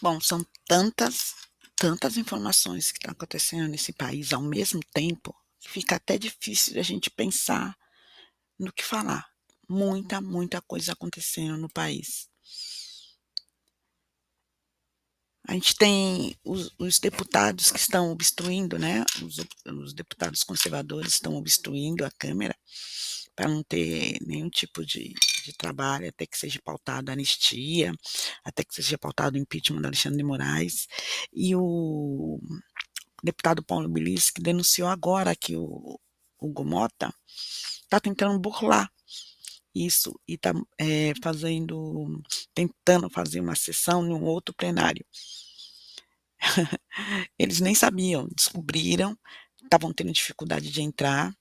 Bom, são tantas informações que estão acontecendo nesse país ao mesmo tempo, que fica até difícil da gente pensar no que falar. Muita coisa acontecendo no país. A gente tem os deputados que estão obstruindo, né, os deputados conservadores estão obstruindo a Câmara para não ter nenhum tipo de trabalho, até que seja pautada a anistia, até que seja pautado o impeachment do Alexandre de Moraes. E o deputado Paulo Bilis, que denunciou agora que o Hugo Mota está tentando burlar isso e está tentando fazer uma sessão em um outro plenário. Eles nem sabiam, descobriram, estavam tendo dificuldade de entrar.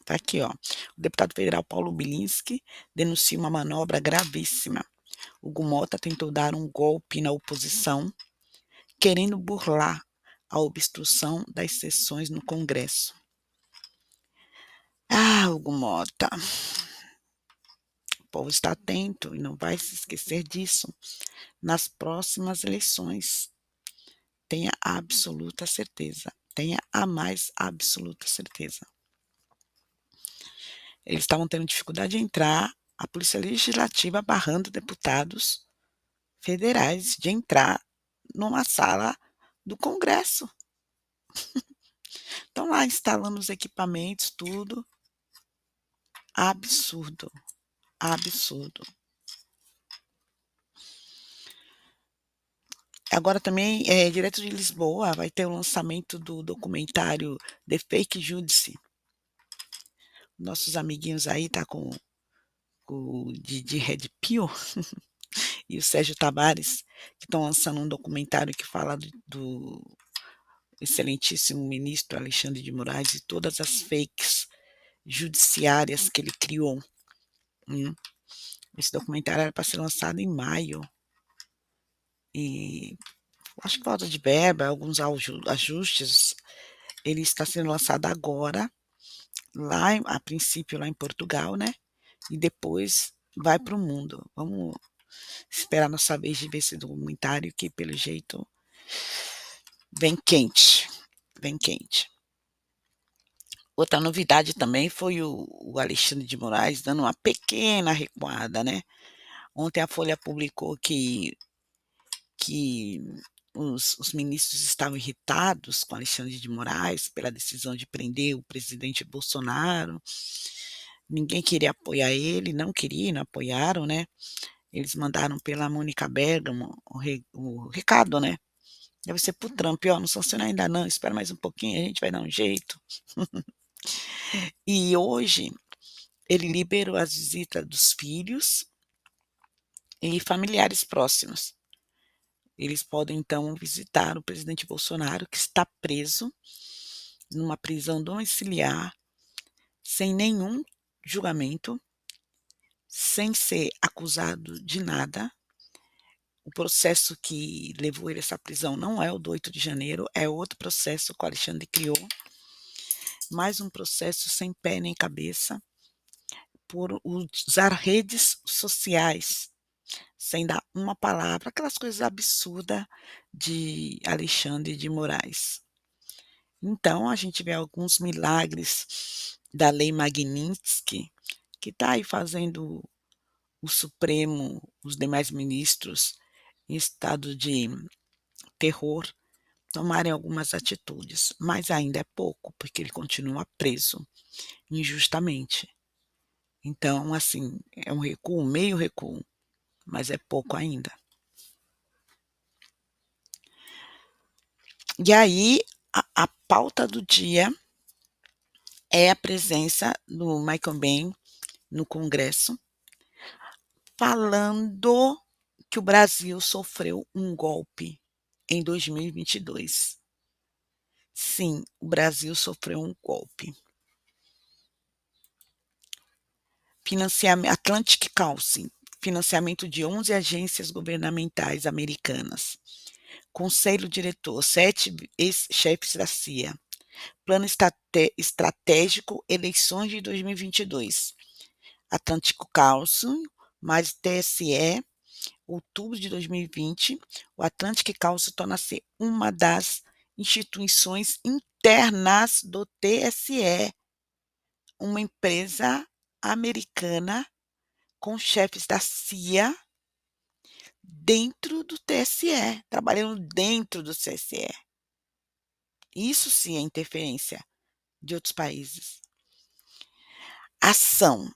Tá aqui, ó. O deputado federal Paulo Bilinski denuncia uma manobra gravíssima. Hugo Mota tentou dar um golpe na oposição, querendo burlar a obstrução das sessões no Congresso. Ah, Hugo Mota, o povo está atento e não vai se esquecer disso nas próximas eleições. Tenha absoluta certeza. Tenha a mais absoluta certeza. Eles estavam tendo dificuldade de entrar, a Polícia Legislativa barrando deputados federais de entrar numa sala do Congresso. Estão lá instalando os equipamentos, tudo. Absurdo, absurdo. Agora também, direto de Lisboa, vai ter o lançamento do documentário The Fake Judice. Nossos amiguinhos aí tá com o Didi Red Pill e o Sérgio Tavares, que estão lançando um documentário que fala do excelentíssimo ministro Alexandre de Moraes e todas as fakes judiciárias que ele criou. Esse documentário era para ser lançado em maio e acho que falta de verba, alguns ajustes. Ele está sendo lançado agora, lá a princípio lá em Portugal, né? E depois vai para o mundo. Vamos esperar nossa vez de ver esse documentário que, pelo jeito, vem quente, vem quente. Outra novidade também foi o Alexandre de Moraes dando uma pequena recuada, né? Ontem a Folha publicou que os ministros estavam irritados com Alexandre de Moraes pela decisão de prender o presidente Bolsonaro. Ninguém queria apoiar ele, não queriam, não apoiaram, né? Eles mandaram pela Mônica Bergamo o recado, né? Deve ser pro Trump, ó, não sanciona ainda não, espera mais um pouquinho, a gente vai dar um jeito. E hoje ele liberou as visitas dos filhos e familiares próximos. Eles podem então visitar o presidente Bolsonaro, que está preso numa prisão domiciliar, sem nenhum julgamento, sem ser acusado de nada. O processo que levou ele a essa prisão não é o do 8 de janeiro, é outro processo que o Alexandre criou. Mais um processo sem pé nem cabeça, por usar redes sociais, sem dar uma palavra, aquelas coisas absurdas de Alexandre de Moraes. Então, a gente vê alguns milagres da Lei Magnitsky, que está aí fazendo o Supremo, os demais ministros, em estado de terror, tomarem algumas atitudes, mas ainda é pouco, porque ele continua preso injustamente. Então, assim, é um recuo, meio recuo, mas é pouco ainda. E aí, a pauta do dia é a presença do Michael Benn no Congresso, falando que o Brasil sofreu um golpe em 2022. Sim, o Brasil sofreu um golpe. Atlantic Council, financiamento de 11 agências governamentais americanas. Conselho diretor, 7 ex-chefes da CIA. Plano estratégico, eleições de 2022. Atlântico Council, mais TSE, outubro de 2020, o Atlantic Council torna-se uma das instituições internas do TSE, uma empresa americana com chefes da CIA dentro do TSE, trabalhando dentro do TSE. Isso sim é interferência de outros países. Ação: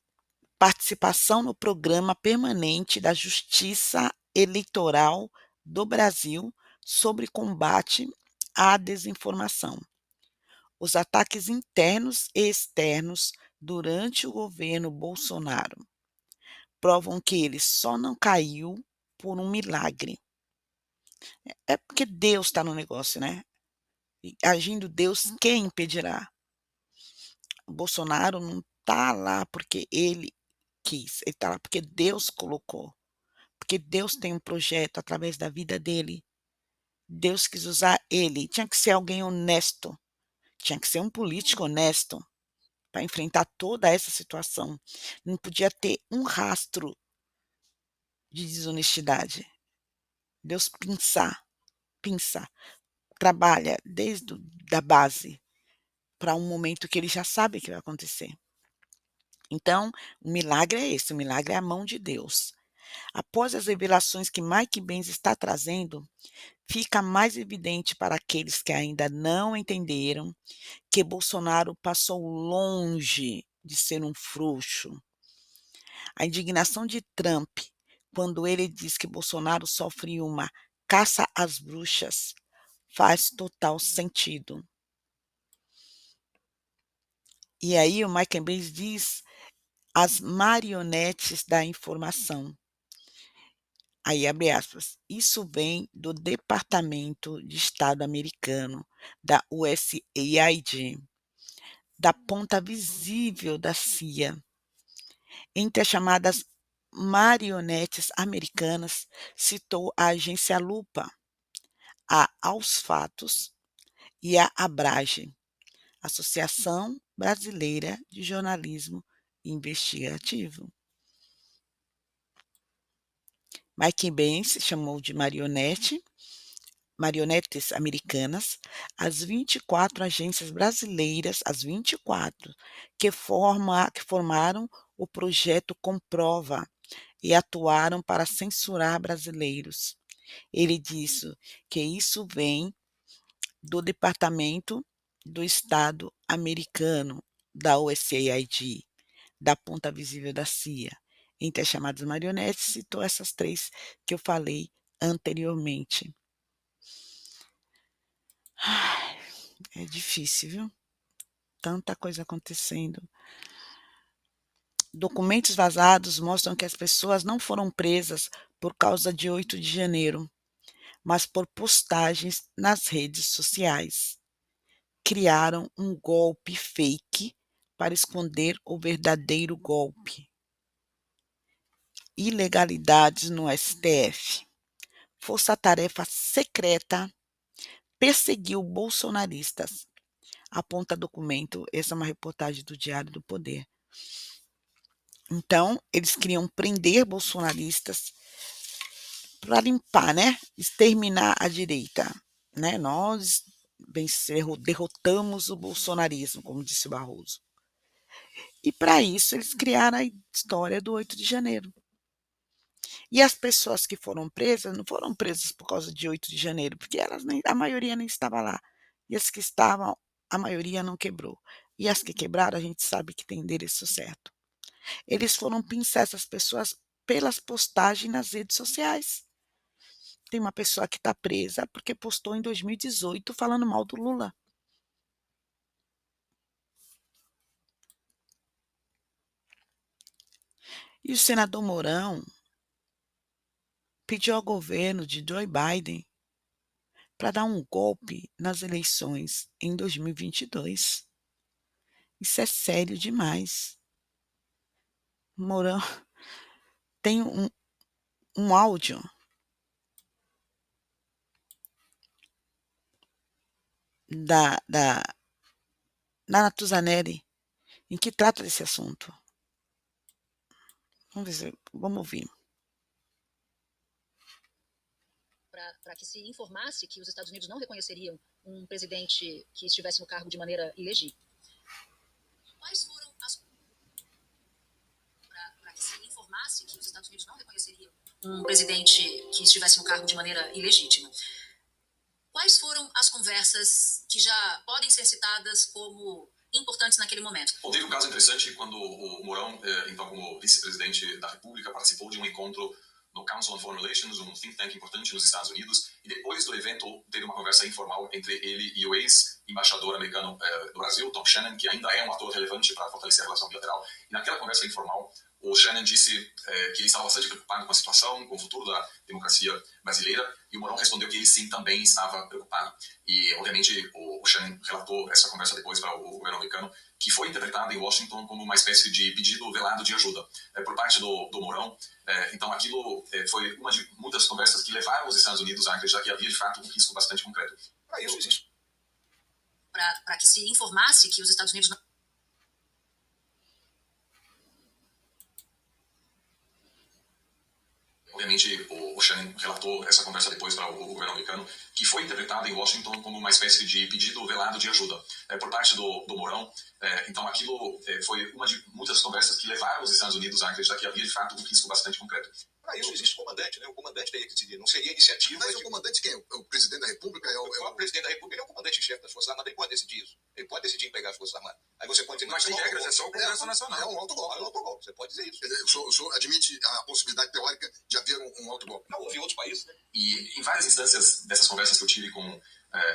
participação no Programa Permanente da Justiça Eleitoral do Brasil sobre combate à desinformação. Os ataques internos e externos durante o governo Bolsonaro provam que ele só não caiu por um milagre. É porque Deus está no negócio, né? E agindo Deus, quem impedirá? O Bolsonaro não está lá porque ele quis, ele está lá porque Deus colocou, porque Deus tem um projeto através da vida dele. Deus quis usar ele, tinha que ser alguém honesto, tinha que ser um político honesto para enfrentar toda essa situação. Não podia ter um rastro de desonestidade. Deus pinça, trabalha desde da base para um momento que ele já sabe que vai acontecer. Então, o milagre é esse, o milagre é a mão de Deus. Após as revelações que Mike Benz está trazendo, fica mais evidente para aqueles que ainda não entenderam que Bolsonaro passou longe de ser um frouxo. A indignação de Trump, quando ele diz que Bolsonaro sofre uma caça às bruxas, faz total sentido. E aí o Mike Benz diz as marionetes da informação. Aí abre aspas. Isso vem do Departamento de Estado americano, da USAID, da ponta visível da CIA. Entre as chamadas marionetes americanas, citou a agência Lupa, a Aos Fatos e a Abrage, Associação Brasileira de Jornalismo Investigativo. Mike Benz chamou de marionetes americanas, as 24 agências brasileiras, as 24, que formaram o projeto Comprova e atuaram para censurar brasileiros. Ele disse que isso vem do Departamento do Estado americano, da USAID, da ponta visível da CIA. Entre as chamadas marionetes, citou essas três que eu falei anteriormente. Ai, é difícil, viu? Tanta coisa acontecendo. Documentos vazados mostram que as pessoas não foram presas por causa de 8 de janeiro, mas por postagens nas redes sociais. Criaram um golpe fake para esconder o verdadeiro golpe. Ilegalidades no STF. Força-tarefa secreta perseguiu bolsonaristas. Aponta documento. Essa é uma reportagem do Diário do Poder. Então, eles queriam prender bolsonaristas para limpar, né? Exterminar a direita, né? Nós derrotamos o bolsonarismo, como disse o Barroso. E para isso eles criaram a história do 8 de janeiro. E as pessoas que foram presas não foram presas por causa de 8 de janeiro, porque a maioria nem estava lá. E as que estavam, a maioria não quebrou. E as que quebraram, a gente sabe que tem endereço certo. Eles foram pinçar essas pessoas pelas postagens nas redes sociais. Tem uma pessoa que está presa porque postou em 2018 falando mal do Lula. E o senador Mourão pediu ao governo de Joe Biden para dar um golpe nas eleições em 2022. Isso é sério demais. Mourão tem um áudio da Nana Tuzaneri em que trata desse assunto. Vamos ouvir. para que se informasse que os Estados Unidos não reconheceriam um presidente que estivesse no cargo de maneira ilegítima. Quais foram as para que se informasse que os Estados Unidos não reconheceriam um presidente que estivesse no cargo de maneira ilegítima? Quais foram as conversas que já podem ser citadas como importantes naquele momento? Bom, teve um caso interessante quando o Mourão, então como vice-presidente da República, participou de um encontro no Council on Foreign Relations, um think tank importante nos Estados Unidos, e depois do evento teve uma conversa informal entre ele e o ex-embaixador americano do Brasil, Tom Shannon, que ainda é um ator relevante para fortalecer a relação bilateral. E naquela conversa informal, o Shannon disse que ele estava bastante preocupado com a situação, com o futuro da democracia brasileira, e o Mourão respondeu que ele sim também estava preocupado. E, obviamente, o Shannon relatou essa conversa depois para o governo americano, que foi interpretada em Washington como uma espécie de pedido velado de ajuda por parte do Mourão. Então, aquilo foi uma de muitas conversas que levaram os Estados Unidos a acreditar que havia, de fato, um risco bastante concreto. Para isso existe. Para que se informasse que os Estados Unidos não... Obviamente, o Shannon relatou essa conversa depois para o governo americano, que foi interpretada em Washington como uma espécie de pedido velado de ajuda por parte do Mourão. Então, aquilo foi uma de muitas conversas que levaram os Estados Unidos a acreditar que havia, de fato, um risco bastante concreto. Para isso existe o comandante, né? O comandante teria que decidir, não seria iniciativa. Mas o comandante quem? O presidente da República? O presidente da República é o comandante-chefe das Forças Armadas, ele pode decidir isso. Ele pode decidir empregar as Forças Armadas. Aí você pode dizer, mas tem regras, é só o Congresso Nacional. É um autogolpe, você pode dizer isso. O senhor admite a possibilidade teórica de haver um autogolpe? Não, houve em outros países, né? E em várias instâncias dessas conversas que eu tive com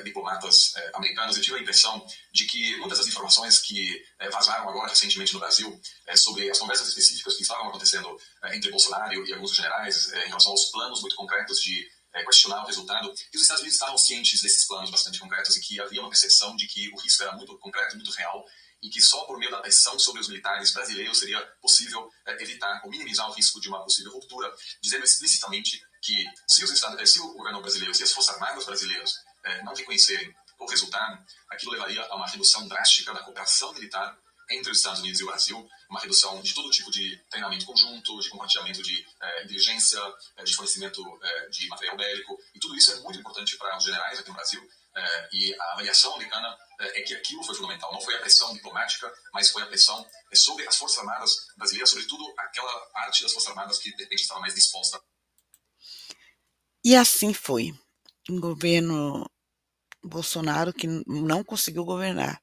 diplomatas americanos, eu tive a impressão de que muitas das informações que vazaram agora recentemente no Brasil sobre as conversas específicas que estavam acontecendo entre Bolsonaro e alguns generais em relação aos planos muito concretos de questionar o resultado, que os Estados Unidos estavam cientes desses planos bastante concretos e que havia uma percepção de que o risco era muito concreto, muito real, e que só por meio da pressão sobre os militares brasileiros seria possível evitar ou minimizar o risco de uma possível ruptura, dizendo explicitamente que se o governo brasileiro, se as Forças Armadas brasileiras não reconhecerem o resultado, aquilo levaria a uma redução drástica da cooperação militar entre os Estados Unidos e o Brasil, uma redução de todo tipo de treinamento conjunto, de compartilhamento de inteligência, de fornecimento de material bélico, e tudo isso é muito importante para os generais aqui no Brasil, e a avaliação americana é que aquilo foi fundamental. Não foi a pressão diplomática, mas foi a pressão sobre as Forças Armadas brasileiras, sobretudo aquela parte das Forças Armadas que de repente estava mais disposta. E assim foi. Um governo Bolsonaro que não conseguiu governar.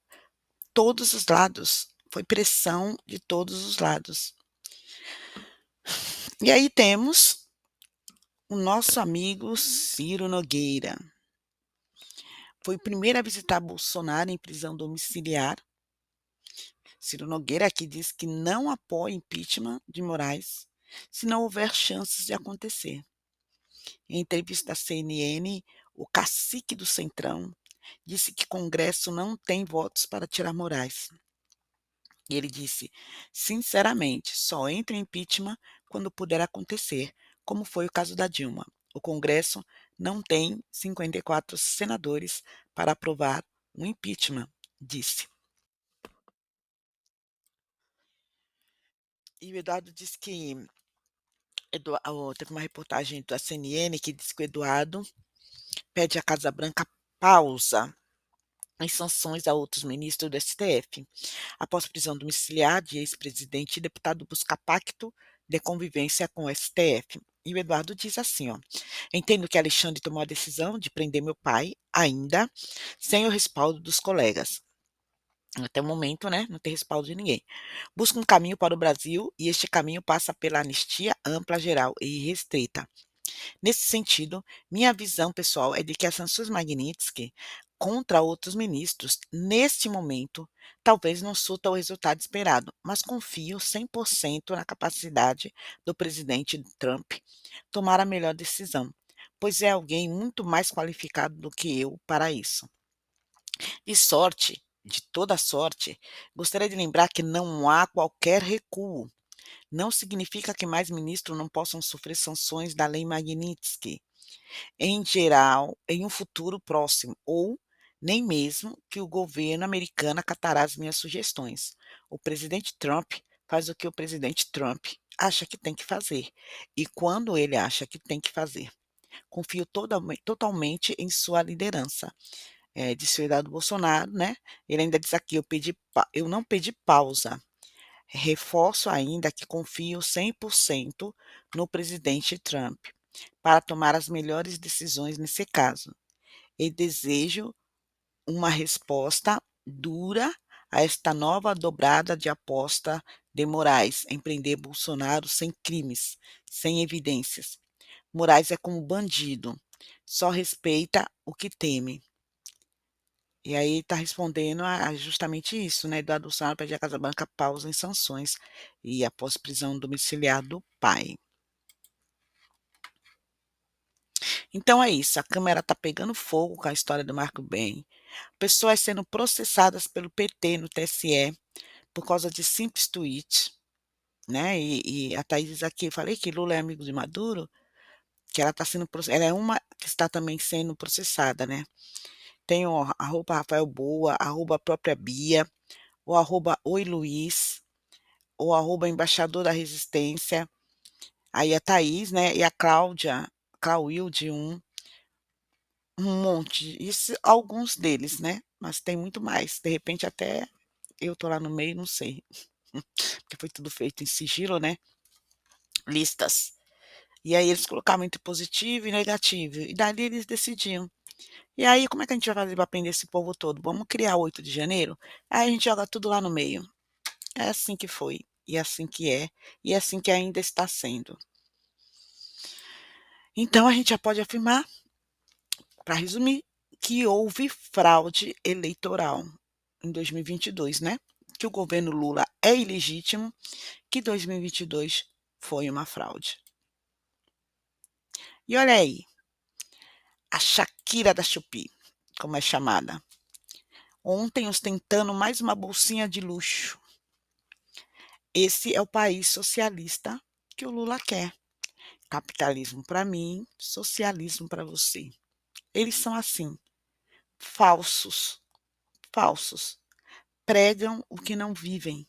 Todos os lados. Foi pressão de todos os lados. E aí temos o nosso amigo Ciro Nogueira. Foi o primeiro a visitar Bolsonaro em prisão domiciliar. Ciro Nogueira que diz que não apoia impeachment de Moraes se não houver chances de acontecer. Em entrevista à CNN, o cacique do Centrão disse que Congresso não tem votos para tirar Moraes. E ele disse, sinceramente, só entra em impeachment quando puder acontecer, como foi o caso da Dilma. O Congresso não tem 54 senadores para aprovar um impeachment, disse. E o Eduardo disse que teve uma reportagem da CNN que diz que o Eduardo pede à Casa Branca pausa as sanções a outros ministros do STF. Após prisão domiciliar de ex-presidente, deputado busca pacto de convivência com o STF. E o Eduardo diz assim, ó, entendo que Alexandre tomou a decisão de prender meu pai, ainda sem o respaldo dos colegas. Até o momento, né, não tem respaldo de ninguém. Busca um caminho para o Brasil e este caminho passa pela anistia ampla, geral e restrita. Nesse sentido, minha visão pessoal é de que as sanções Magnitsky contra outros ministros, neste momento, talvez não surta o resultado esperado, mas confio 100% na capacidade do presidente Trump tomar a melhor decisão, pois é alguém muito mais qualificado do que eu para isso. De sorte, de toda sorte, gostaria de lembrar que não há qualquer recuo. Não significa que mais ministros não possam sofrer sanções da Lei Magnitsky, em geral, em um futuro próximo, ou nem mesmo que o governo americano acatará as minhas sugestões. O presidente Trump faz o que o presidente Trump acha que tem que fazer, e quando ele acha que tem que fazer. Confio totalmente em sua liderança", disse o Eduardo Bolsonaro, né. Ele ainda diz aqui: "Eu não pedi pausa. Reforço ainda que confio 100% no presidente Trump para tomar as melhores decisões nesse caso, e desejo uma resposta dura a esta nova dobrada de aposta de Moraes em prender Bolsonaro sem crimes, sem evidências. Moraes é como bandido, só respeita o que teme." E aí está respondendo a justamente isso, né, Eduardo Bolsonaro pede à Casa Branca pausa em sanções e após prisão domiciliar do pai. Então é isso, a Câmara está pegando fogo com a história do Marco Bem, pessoas sendo processadas pelo PT no TSE por causa de simples tweet, né, e a Thaís diz aqui, falei que Lula é amigo de Maduro, que ela está sendo ela é uma que está também sendo processada, né. Tem o arroba Rafael Boa, arroba própria Bia, o arroba Oi Luiz, o arroba embaixador da resistência, aí a Thaís, né, e a Cláudia, Clauilde um monte, isso alguns deles, né, mas tem muito mais, de repente até eu tô lá no meio, não sei, porque foi tudo feito em sigilo, né, listas. E aí eles colocavam entre positivo e negativo, e dali eles decidiam. E aí como é que a gente vai fazer para prender esse povo todo? Vamos criar 8 de janeiro? Aí a gente joga tudo lá no meio. É assim que foi, e é assim que é, e é assim que ainda está sendo. Então a gente já pode afirmar, para resumir, que houve fraude eleitoral em 2022, né, que o governo Lula é ilegítimo, que 2022 foi uma fraude. E olha aí, a Shakira da Shopee, como é chamada, ontem ostentando mais uma bolsinha de luxo. Esse é o país socialista que o Lula quer. Capitalismo para mim, socialismo para você. Eles são assim, falsos, falsos. Pregam o que não vivem.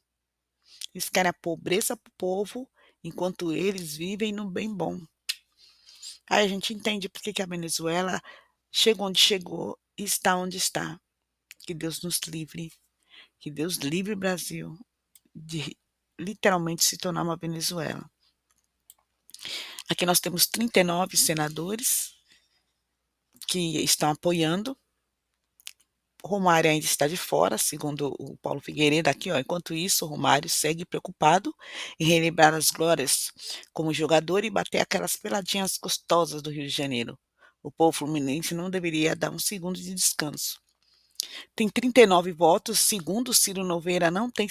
Eles querem a pobreza para o povo, enquanto eles vivem no bem bom. Aí a gente entende por que a Venezuela chegou onde chegou e está onde está. Que Deus nos livre, que Deus livre o Brasil de literalmente se tornar uma Venezuela. Aqui nós temos 39 senadores que estão apoiando. Romário ainda está de fora, segundo o Paulo Figueiredo aqui, ó. Enquanto isso, o Romário segue preocupado em relembrar as glórias como jogador e bater aquelas peladinhas gostosas do Rio de Janeiro. O povo fluminense não deveria dar um segundo de descanso. Tem 39 votos, segundo Ciro Nogueira não tem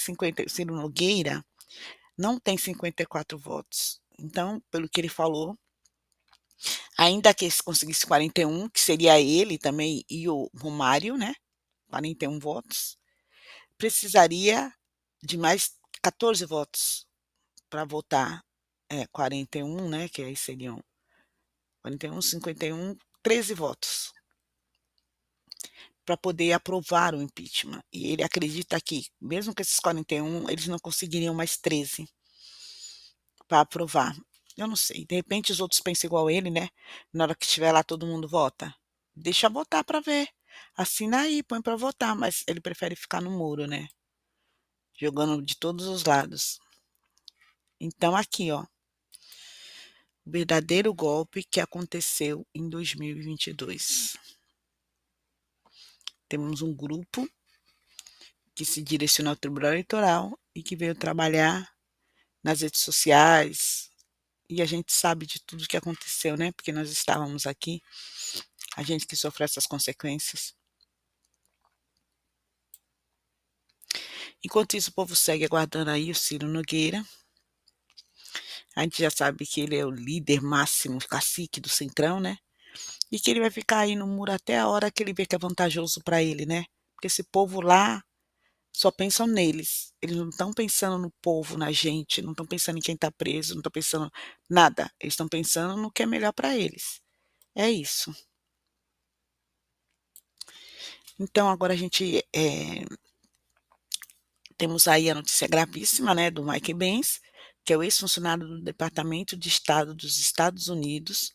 54 votos. Então, pelo que ele falou, ainda que se conseguisse 41, que seria ele também e o Romário, né? 41 votos, precisaria de mais 14 votos para votar, 41, né, que aí seriam 41, 51, 13 votos para poder aprovar o impeachment. E ele acredita que, mesmo com esses 41, eles não conseguiriam mais 13 para aprovar. Eu não sei, de repente os outros pensam igual ele, né? Na hora que estiver lá todo mundo vota. Deixa votar para ver. Assina aí, põe para votar, mas ele prefere ficar no muro, né? Jogando de todos os lados. Então aqui, ó, o verdadeiro golpe que aconteceu em 2022. Temos um grupo que se direcionou ao Tribunal Eleitoral e que veio trabalhar nas redes sociais, e a gente sabe de tudo que aconteceu, né, porque nós estávamos aqui, a gente que sofreu essas consequências. Enquanto isso, o povo segue aguardando aí o Ciro Nogueira. A gente já sabe que ele é o líder máximo, cacique do Centrão, né, e que ele vai ficar aí no muro até a hora que ele vê que é vantajoso para ele, né, porque esse povo lá só pensam neles, eles não estão pensando no povo, na gente, não estão pensando em quem está preso, não estão pensando nada, eles estão pensando no que é melhor para eles. É isso. Então agora a gente, temos aí a notícia gravíssima, né, do Mike Pence, que é o ex-funcionário do Departamento de Estado dos Estados Unidos,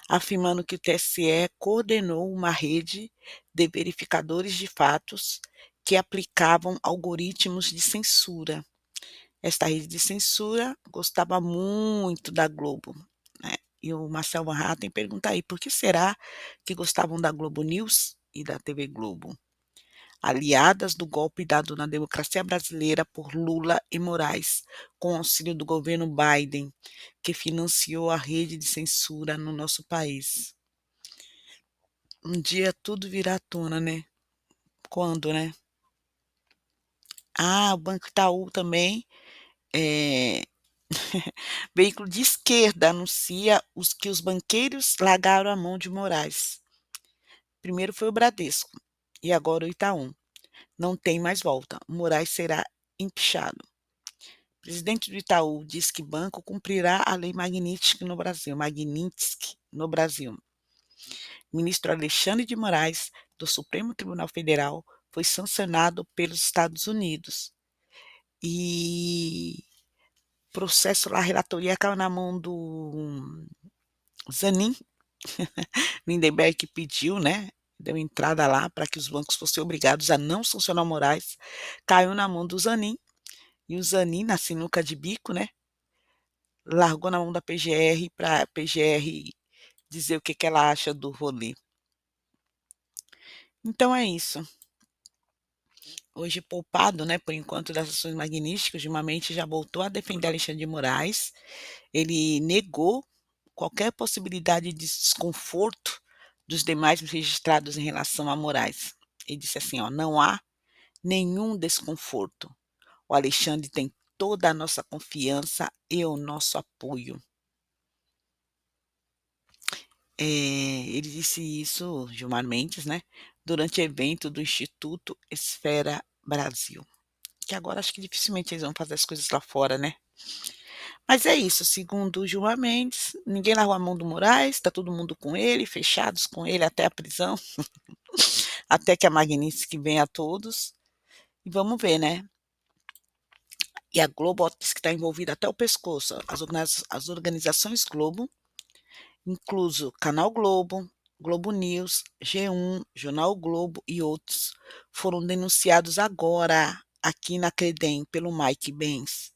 afirmando que o TSE coordenou uma rede de verificadores de fatos que aplicavam algoritmos de censura. Esta rede de censura gostava muito da Globo, né? E o Marcel Van Hatten pergunta aí, por que será que gostavam da Globo News e da TV Globo? Aliadas do golpe dado na democracia brasileira por Lula e Moraes, com auxílio do governo Biden, que financiou a rede de censura no nosso país. Um dia tudo virá à tona, né? Quando, né? Ah, o Banco Itaú também, veículo de esquerda, anuncia que os banqueiros largaram a mão de Moraes. Primeiro foi o Bradesco e agora o Itaú. Não tem mais volta. Moraes será empichado. O presidente do Itaú diz que banco cumprirá a lei Magnitsky no Brasil. Magnitsky no Brasil. O ministro Alexandre de Moraes, do Supremo Tribunal Federal, foi sancionado pelos Estados Unidos. E processo lá, a relatoria caiu na mão do Zanin. Lindenberg que pediu, né? Deu entrada lá para que os bancos fossem obrigados a não sancionar o Moraes. Caiu na mão do Zanin. E o Zanin, na sinuca de bico, né? Largou na mão da PGR para a PGR dizer o que ela acha do rolê. Então é isso. Hoje poupado, né, por enquanto, das ações magníficas, ultimamente já voltou a defender Alexandre de Moraes. Ele negou qualquer possibilidade de desconforto dos demais registrados em relação a Moraes. Ele disse assim, ó, não há nenhum desconforto. O Alexandre tem toda a nossa confiança e o nosso apoio. Ele disse isso, Gilmar Mendes, né, durante evento do Instituto Esfera Brasil. Que agora acho que dificilmente eles vão fazer as coisas lá fora, né? Mas é isso, segundo o Gilmar Mendes, ninguém largou a mão do Moraes, está todo mundo com ele, fechados com ele até a prisão, até que a Magnitsky venha a todos. E vamos ver, né? E a Globo diz que está envolvida até o pescoço. As organizações Globo, incluso Canal Globo, Globo News, G1, Jornal Globo e outros, foram denunciados agora aqui na Credem pelo Mike Benz,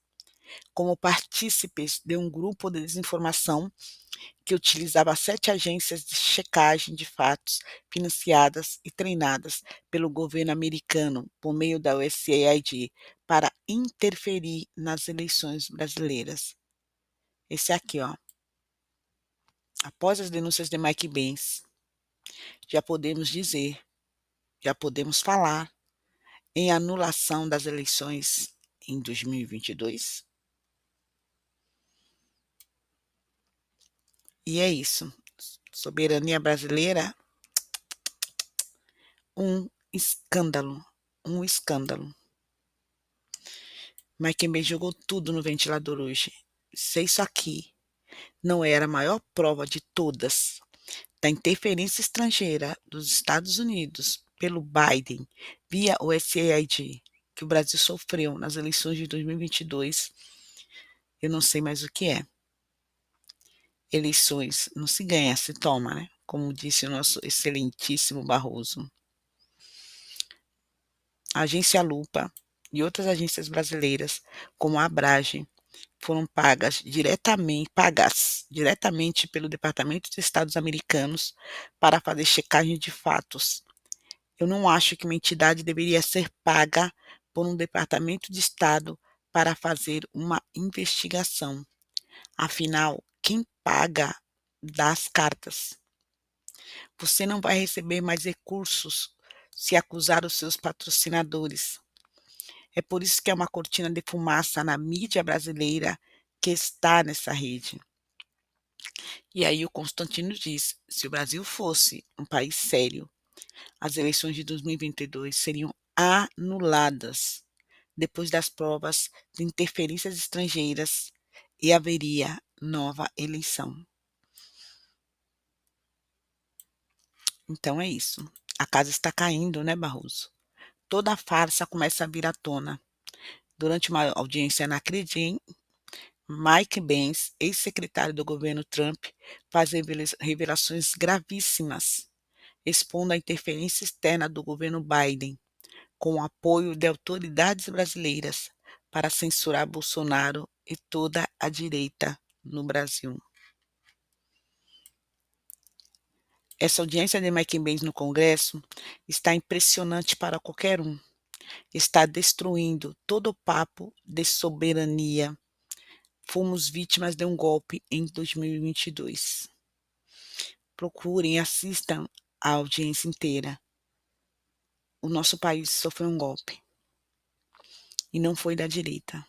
como partícipes de um grupo de desinformação que utilizava 7 agências de checagem de fatos financiadas e treinadas pelo governo americano por meio da USAID para interferir nas eleições brasileiras. Esse aqui, ó. Após as denúncias de Mike Benz, já podemos dizer, já podemos falar em anulação das eleições em 2022? E é isso. Soberania brasileira, um escândalo, um escândalo. Mike Benz jogou tudo no ventilador hoje. Se isso aqui não era a maior prova de todas da interferência estrangeira dos Estados Unidos pelo Biden via o USAID que o Brasil sofreu nas eleições de 2022, eu não sei mais o que é. Eleições não se ganha, se toma, né? Como disse o nosso excelentíssimo Barroso. A agência Lupa e outras agências brasileiras, como a Abrage, foram pagas diretamente pelo Departamento de Estados americanos para fazer checagem de fatos. Eu não acho que uma entidade deveria ser paga por um Departamento de Estado para fazer uma investigação. Afinal, quem paga dá as cartas. Você não vai receber mais recursos se acusar os seus patrocinadores. É por isso que é uma cortina de fumaça na mídia brasileira que está nessa rede. E aí o Constantino diz, se o Brasil fosse um país sério, as eleições de 2022 seriam anuladas depois das provas de interferências estrangeiras e haveria nova eleição. Então é isso. A casa está caindo, né, Barroso? Toda a farsa começa a vir à tona. Durante uma audiência na Credem, Mike Pence, ex-secretário do governo Trump, faz revelações gravíssimas, expondo a interferência externa do governo Biden, com o apoio de autoridades brasileiras, para censurar Bolsonaro e toda a direita no Brasil. Essa audiência de Mike Pence no Congresso está impressionante para qualquer um. Está destruindo todo o papo de soberania. Fomos vítimas de um golpe em 2022. Procurem e assistam a audiência inteira. O nosso país sofreu um golpe. E não foi da direita.